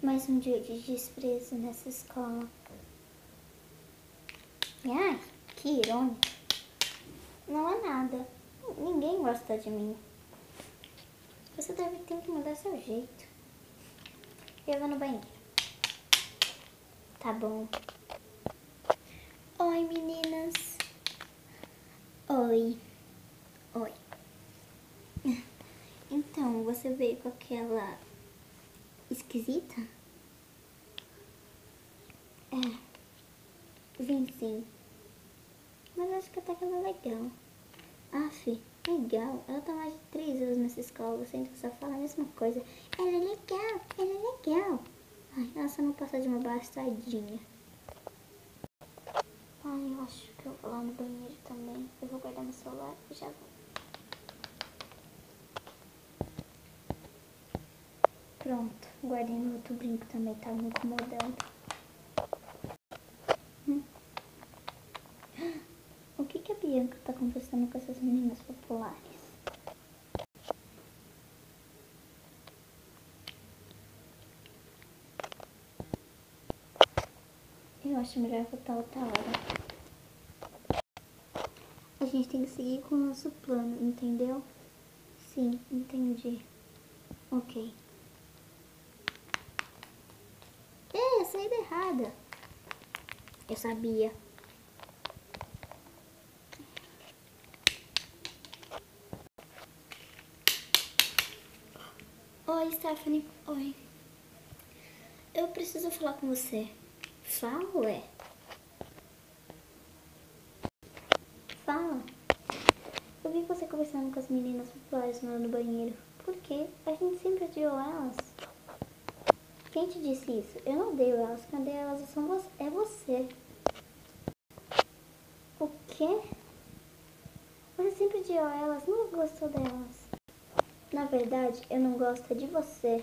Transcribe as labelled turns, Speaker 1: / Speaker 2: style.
Speaker 1: Mais um dia de desprezo nessa escola. Ai, que irônico. Não é nada. Ninguém gosta de mim. Você deve ter que mudar seu jeito. Eu vou no banheiro. Tá bom. Oi, meninas. Oi. Oi. Então, você veio com aquela esquisita? Vim sim. Mas acho que até que ela é legal. Aff, legal. Ela tá mais de 3 anos nessa escola, sendo que só fala a mesma coisa. Ela é legal, ela é legal. Ai, ela só não passa de uma bastardinha. Ai, eu acho que eu vou lá no banheiro também. Eu vou guardar meu celular e já vou. Pronto, guardei meu outro brinco também, tá me incomodando. O que a Bianca tá conversando com essas meninas populares? Eu acho melhor voltar outra hora. A gente tem que seguir com o nosso plano, entendeu? Sim, entendi. Ok. Ei, a saída errada. Eu sabia. Oi, Stephanie. Oi. Eu preciso falar com você. Fala, ué. Fala. Eu vi você conversando com as meninas populares lá no banheiro. Por quê? A gente sempre odiou elas. Quem te disse isso? Eu não odeio elas. Quem odeia elas é você. O quê? Você sempre odiou elas, nunca gostou delas. Na verdade, eu não gosto de você.